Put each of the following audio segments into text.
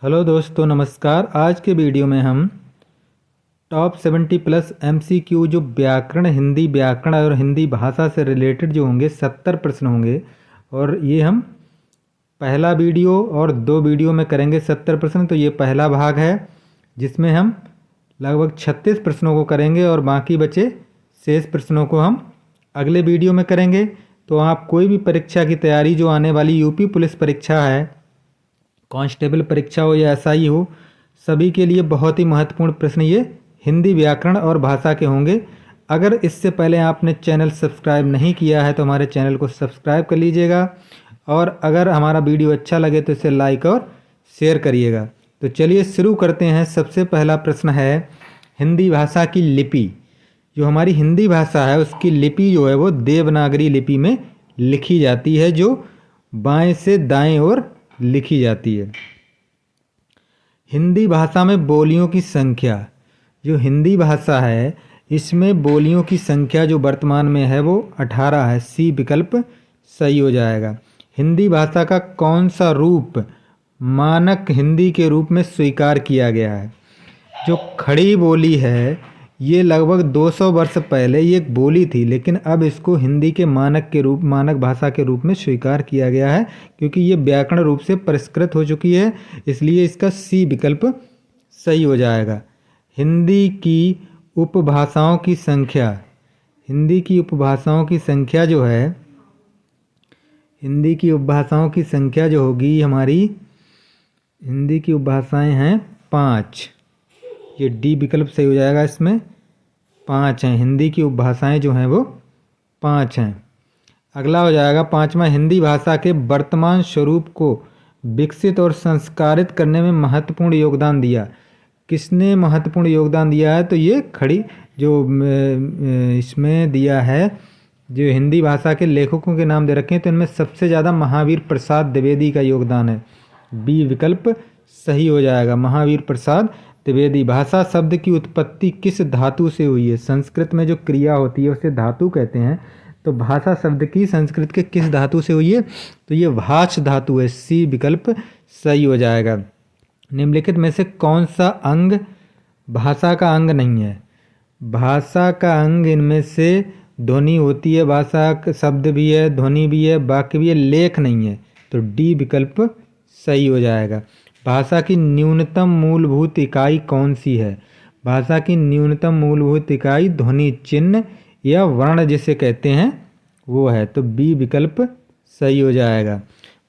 Hello दोस्तों, नमस्कार। आज के वीडियो में हम टॉप 70 प्लस MCQ जो हिंदी व्याकरण और हिंदी भाषा से रिलेटेड जो होंगे 70 प्रश्न होंगे, और ये हम पहला वीडियो और 2 वीडियो में करेंगे 70 प्रश्न। तो ये पहला भाग है जिसमें हम लगभग 36 प्रश्नों को करेंगे और बाकी बचे शेष प्रश्नों को हम अगले वीडियो में करेंगे। तो आप कोई भी परीक्षा की तैयारी जो आने वाली यूपी पुलिस परीक्षा है, कांस्टेबल परीक्षा हो या SI हो, सभी के लिए बहुत ही महत्वपूर्ण प्रश्न ये हिंदी व्याकरण और भाषा के होंगे। अगर इससे पहले आपने चैनल सब्सक्राइब नहीं किया है तो हमारे चैनल को सब्सक्राइब कर लीजिएगा, और अगर हमारा वीडियो अच्छा लगे तो इसे लाइक और शेयर करिएगा। तो चलिए शुरू करते हैं। सबसे पहला प्रश्न है, हिंदी भाषा की लिपि। जो हमारी हिंदी भाषा है उसकी लिपि जो है वो देवनागरी लिपि में लिखी जाती है, जो बाएं से दाएं ओर लिखी जाती है। हिंदी भाषा में बोलियों की संख्या, जो हिंदी भाषा है इसमें बोलियों की संख्या जो वर्तमान में है वो 18 है। सी विकल्प सही हो जाएगा। हिंदी भाषा का कौन सा रूप मानक हिंदी के रूप में स्वीकार किया गया है? जो खड़ी बोली है ये लगभग 200 वर्ष पहले ये एक बोली थी, लेकिन अब इसको हिंदी के मानक भाषा के रूप में स्वीकार किया गया है, क्योंकि ये व्याकरण रूप से परिष्कृत हो चुकी है। इसलिए इसका सी विकल्प सही हो जाएगा। हिंदी की उपभाषाओं की संख्या, हिंदी की उपभाषाओं की संख्या जो है, हिंदी की उपभाषाओं की संख्या जो होगी हमारी, हिंदी की उपभाषाएं हैं 5। ये डी विकल्प सही हो जाएगा। इसमें 5 हैं हिंदी की उपभाषाएं जो हैं वो 5 हैं। अगला हो जाएगा पांचवा, हिंदी भाषा के वर्तमान स्वरूप को विकसित और संस्कारित करने में महत्वपूर्ण योगदान दिया। किसने महत्वपूर्ण योगदान दिया है? तो ये खड़ी जो इसमें दिया है, जो हिंदी भाषा के लेखकों के नाम दे रखे हैं, तो इनमें सबसे ज़्यादा महावीर प्रसाद द्विवेदी का योगदान है। बी विकल्प सही हो जाएगा, महावीर प्रसाद द्विवेदी। भाषा शब्द की उत्पत्ति किस धातु से हुई है? संस्कृत में जो क्रिया होती है उसे धातु कहते हैं। तो भाषा शब्द की संस्कृत के किस धातु से हुई है? तो ये भाष धातु है। सी विकल्प सही हो जाएगा। निम्नलिखित में से कौन सा अंग भाषा का अंग नहीं है? भाषा का अंग इनमें से ध्वनि होती है, भाषा का शब्द भी है, ध्वनि भी है, वाक्य भी है, लेख नहीं है। तो डी विकल्प सही हो जाएगा। भाषा की न्यूनतम मूलभूत इकाई कौन सी है? भाषा की न्यूनतम मूलभूत इकाई ध्वनि चिन्ह या वर्ण जिसे कहते हैं वो है। तो बी विकल्प सही हो जाएगा।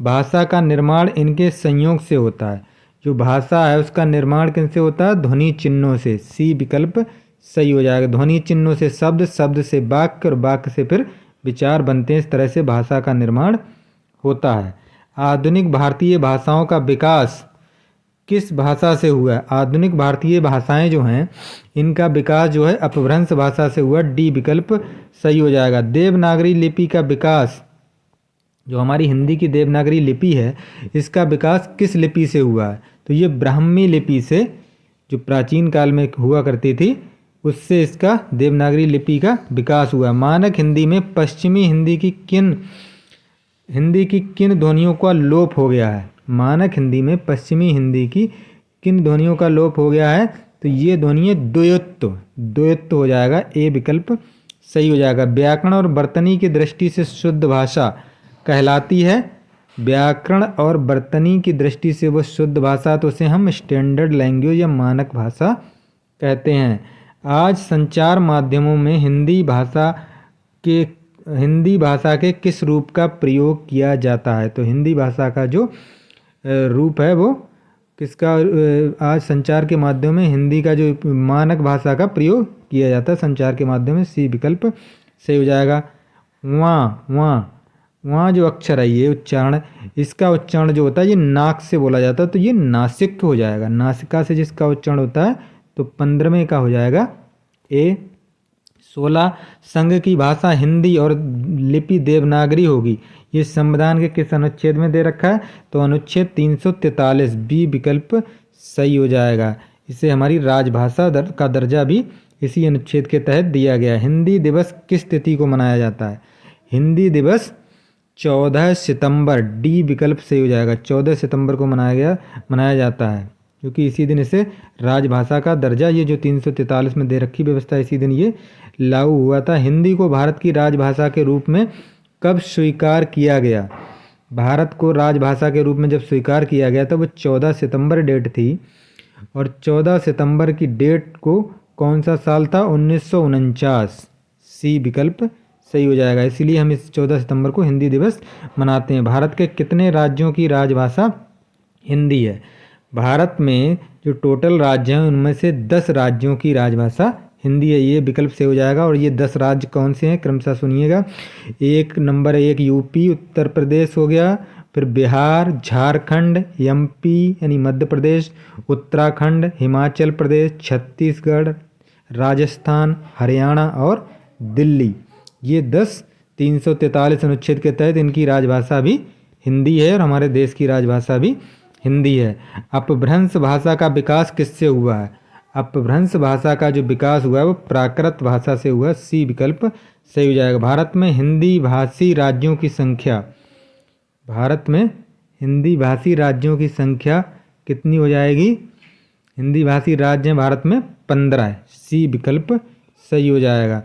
भाषा का निर्माण इनके संयोग से होता है। जो भाषा है उसका निर्माण किनसे होता है? ध्वनि चिन्हों से। सी विकल्प सही हो जाएगा। ध्वनि चिन्हों से शब्द, शब्द से वाक्य और वाक्य से फिर विचार बनते हैं। इस तरह से भाषा का निर्माण होता है। आधुनिक भारतीय भाषाओं का विकास किस भाषा से हुआ है? आधुनिक भारतीय भाषाएं जो हैं इनका विकास जो है अपभ्रंश भाषा से हुआ। डी विकल्प सही हो जाएगा। देवनागरी लिपि का विकास, जो हमारी हिंदी की देवनागरी लिपि है, इसका विकास किस लिपि से हुआ है? तो ये ब्राह्मी लिपि से, जो प्राचीन काल में हुआ करती थी, उससे इसका देवनागरी लिपि का विकास हुआ। मानक हिंदी में पश्चिमी हिंदी की किन ध्वनियों का लोप हो गया है? मानक हिंदी में पश्चिमी हिंदी की किन ध्वनियों का लोप हो गया है? तो ये ध्वनि है द्वयोत्त हो जाएगा। ए विकल्प सही हो जाएगा। व्याकरण और वर्तनी की दृष्टि से शुद्ध भाषा कहलाती है। व्याकरण और वर्तनी की दृष्टि से वो शुद्ध भाषा, तो उसे हम स्टैंडर्ड लैंग्वेज या मानक भाषा कहते हैं। आज संचार माध्यमों में हिंदी भाषा के किस रूप का प्रयोग किया जाता है? तो हिंदी भाषा का जो रूप है वो किसका आज संचार के माध्यम में हिंदी का जो मानक भाषा का प्रयोग किया जाता है संचार के माध्यम में। सी विकल्प सही हो जाएगा। वहाँ जो अक्षर है ये उच्चारण, इसका उच्चारण जो होता है ये नाक से बोला जाता है, तो ये नासिक हो जाएगा। नासिका से जिसका उच्चारण होता है तो 15वें का हो जाएगा ए। 16, संघ की भाषा हिंदी और लिपि देवनागरी होगी। ये संविधान के किस अनुच्छेद में दे रखा है? तो अनुच्छेद 343। बी विकल्प सही हो जाएगा। इसे हमारी राजभाषा का दर्जा भी इसी अनुच्छेद के तहत दिया गया है। हिंदी दिवस किस तिथि को मनाया जाता है? हिंदी दिवस 14 सितंबर, डी विकल्प सही हो जाएगा। 14 सितंबर को मनाया जाता है, क्योंकि इसी दिन इसे राजभाषा का दर्जा, ये जो 343 में दे रखी व्यवस्था, इसी दिन ये लागू हुआ था। हिंदी को भारत की राजभाषा के रूप में कब स्वीकार किया गया? भारत को राजभाषा के रूप में जब स्वीकार किया गया तो वो 14 सितंबर डेट थी, और 14 सितंबर की डेट को कौन सा साल था? 1949। सी विकल्प सही हो जाएगा। इसीलिए हम इस 14 सितंबर को हिंदी दिवस मनाते हैं। भारत के कितने राज्यों की राजभाषा हिंदी है? भारत में जो टोटल राज्य हैं उनमें से 10 राज्यों की राजभाषा हिंदी है, ये विकल्प से हो जाएगा। और ये 10 राज्य कौन से हैं क्रमशः सुनिएगा। एक नंबर 1 यूपी उत्तर प्रदेश हो गया, फिर बिहार, झारखंड, एमपी यानी मध्य प्रदेश, उत्तराखंड, हिमाचल प्रदेश, छत्तीसगढ़, राजस्थान, हरियाणा और दिल्ली। ये 10 343 अनुच्छेद के तहत इनकी राजभाषा भी हिंदी है, और हमारे देश की राजभाषा भी हिंदी है। अपभ्रंश भाषा का विकास किससे हुआ है? अपभ्रंश भाषा का जो विकास हुआ है वो प्राकृत भाषा से हुआ। सी विकल्प सही हो जाएगा। भारत में हिंदी भाषी राज्यों की संख्या, भारत में हिंदी भाषी राज्यों की संख्या कितनी हो जाएगी? हिंदी भाषी राज्य भारत में 15 है। सी विकल्प सही हो जाएगा।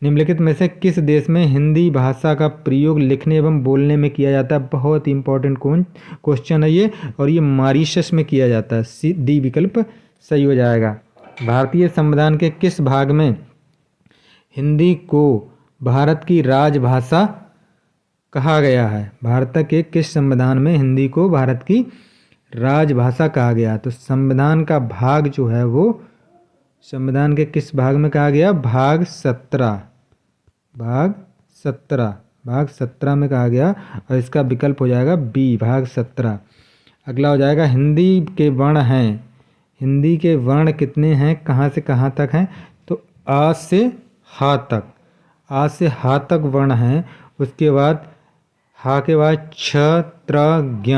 निम्नलिखित में से किस देश में हिंदी भाषा का प्रयोग लिखने एवं बोलने में किया जाता है? बहुत इंपॉर्टेंट क्वेश्चन है ये, और ये मॉरीशस में किया जाता है। सी डी विकल्प सही हो जाएगा। भारतीय संविधान के किस भाग में हिंदी को भारत की राजभाषा कहा गया है? भारत के किस संविधान में हिंदी को भारत की राजभाषा कहा गया? तो संविधान का भाग जो है वो संविधान के किस भाग में कहा गया? भाग 17, भाग 17 में कहा गया, और इसका विकल्प हो जाएगा बी, भाग 17। अगला हो जाएगा हिंदी के वर्ण हैं। हिंदी के वर्ण कितने हैं, कहाँ से कहाँ तक हैं? तो आ से हा तक, आ से हा तक वर्ण हैं। उसके बाद हा के बाद छ, त्र, ज्ञ,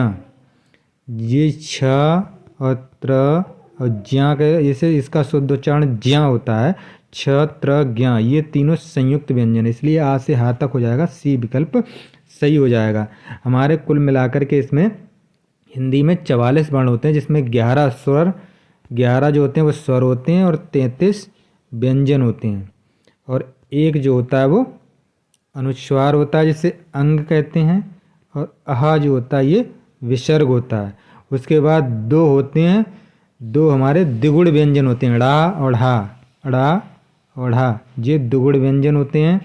ये छ और त्र और ज्ञ के, जैसे इसका शुद्ध उच्चारण ज्ञ होता है। छ, त्र, ज्ञ, ये तीनों संयुक्त व्यंजन, इसलिए आ से हा तक हो जाएगा। सी विकल्प सही हो जाएगा। हमारे कुल मिलाकर के इसमें हिंदी में 44 वर्ण होते हैं, जिसमें 11 स्वर, 11 जो होते हैं वो स्वर होते हैं, और 33 व्यंजन होते हैं, और एक जो होता है वो अनुस्वार होता है, जिसे अंग कहते हैं, और अहा जो होता है ये विसर्ग होता है। उसके बाद 2 होते हैं, 2 हमारे द्विगुण व्यंजन होते हैं, ड़ा और ढा, ड़ा और ढा, ये द्विगुण व्यंजन होते हैं।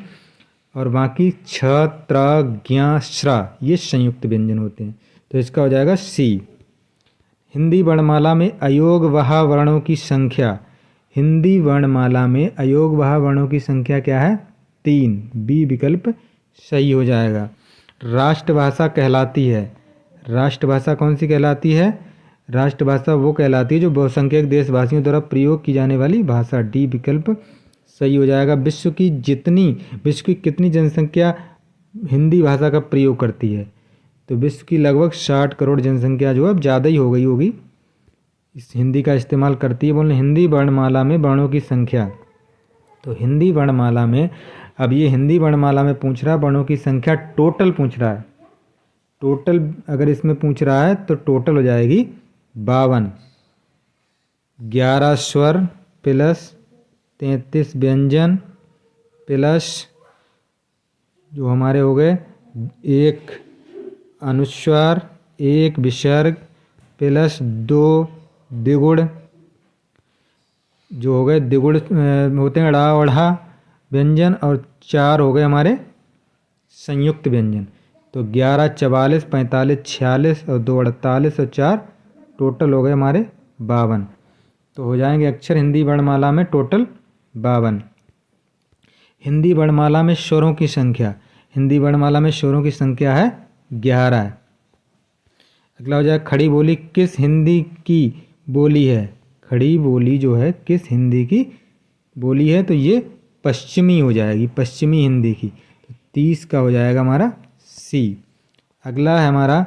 और बाकी छ, त्र, ज्ञ, श्रा, ये संयुक्त व्यंजन होते हैं। तो इसका हो जाएगा सी। हिंदी वर्णमाला में अयोगवाह वर्णों की संख्या, हिंदी वर्णमाला में अयोगवाह वर्णों की संख्या क्या है? 3, बी विकल्प सही हो जाएगा। राष्ट्रभाषा कहलाती है, राष्ट्रभाषा कौन सी कहलाती है? राष्ट्रभाषा वो कहलाती है जो बहुसंख्यक देशवासियों द्वारा प्रयोग की जाने वाली भाषा। डी विकल्प सही हो जाएगा। विश्व की कितनी जनसंख्या हिंदी भाषा का प्रयोग करती है? तो विश्व की लगभग 60 करोड़ जनसंख्या जो है अब ज़्यादा ही हो गई होगी, इस हिंदी का इस्तेमाल करती है। बोलने हिंदी वर्णमाला में वर्णों की संख्या, तो हिंदी वर्णमाला में, अब ये हिंदी वर्णमाला में पूछ रहा है वर्णों की संख्या, टोटल पूछ रहा है। टोटल अगर इसमें पूछ रहा है तो टोटल हो जाएगी 52, 11 स्वर प्लस 33 व्यंजन प्लस जो हमारे हो गए 1 अनुस्वार, 1 विसर्ग प्लस 2 द्विगुण, जो हो गए द्विगुण होते हैं ड़ा और ढा व्यंजन, और 4 हो गए हमारे संयुक्त व्यंजन। तो 11, 44, 45, 46 और 2 48 और 4 टोटल हो गए हमारे 52। तो हो जाएंगे अक्षर हिंदी वर्णमाला में टोटल 52। हिंदी वर्णमाला में स्वरों की संख्या, हिंदी वर्णमाला में स्वरों की संख्या है 11 है। अगला हो जाएगा खड़ी बोली किस हिंदी की बोली है? खड़ी बोली जो है किस हिंदी की बोली है? तो ये पश्चिमी हो जाएगी, पश्चिमी हिंदी की। तो 30 का हो जाएगा हमारा सी। अगला है हमारा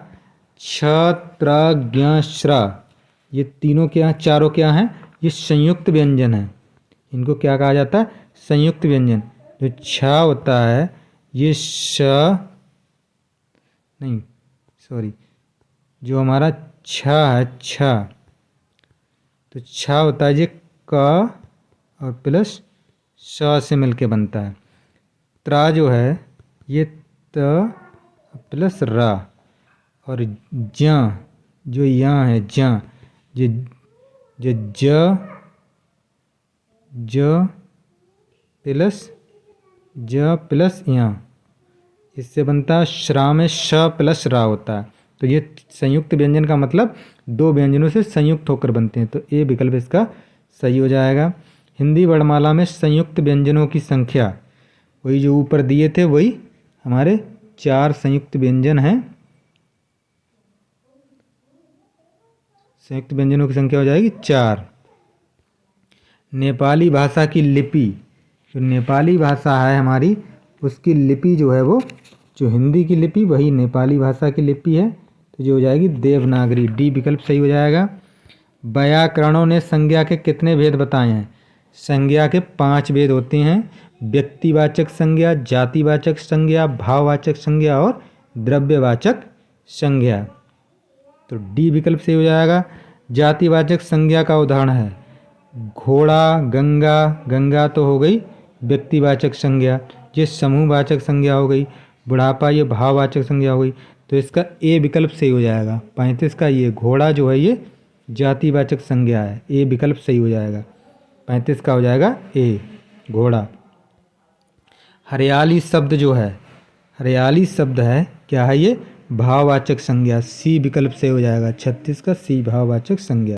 छ, त्र, ज्ञ, श्रा, ये तीनों क्या, चारों क्या हैं? ये संयुक्त व्यंजन है। इनको क्या कहा जाता है? संयुक्त व्यंजन। जो छ होता है ये श, नहीं सॉरी, जो हमारा छ है, छ, तो छ होता है ये क और प्लस श से मिलके बनता है। त्रा जो है ये त प्लस रा, और ज जो यहाँ है ज, ये ज प्लस यहाँ, इससे बनता है श्रा में श प्लस रा होता है। तो ये संयुक्त व्यंजन का मतलब दो व्यंजनों से संयुक्त होकर बनते हैं, तो ए विकल्प इसका सही हो जाएगा। हिंदी वर्णमाला में संयुक्त व्यंजनों की संख्या, वही जो ऊपर दिए थे वही हमारे 4 संयुक्त व्यंजन हैं। संयुक्त व्यंजनों की संख्या हो जाएगी 4। नेपाली भाषा की लिपि, जो नेपाली भाषा है हमारी, उसकी लिपि जो है वो, जो हिंदी की लिपि वही नेपाली भाषा की लिपि है, तो जो हो जाएगी देवनागरी, डी विकल्प सही हो जाएगा। व्याकरणों ने संज्ञा के कितने भेद बताए हैं? संज्ञा के 5 भेद होते हैं, व्यक्तिवाचक संज्ञा, जातिवाचक संज्ञा, भाववाचक संज्ञा और द्रव्यवाचक संज्ञा, तो डी विकल्प सही हो जाएगा। जातिवाचक संज्ञा का उदाहरण है घोड़ा, गंगा, गंगा तो हो गई व्यक्तिवाचक संज्ञा, ये समूहवाचक संज्ञा हो गई, बुढ़ापा ये भाववाचक संज्ञा हो गई, तो इसका ए विकल्प सही हो जाएगा। 35 का ये घोड़ा जो है ये जातिवाचक संज्ञा है, ए विकल्प सही हो जाएगा। 35 का हो जाएगा ए घोड़ा। हरियाली शब्द जो है, हरियाली शब्द है क्या है ये? भाववाचक संज्ञा, सी विकल्प सही हो जाएगा। 36 का सी भाववाचक संज्ञा।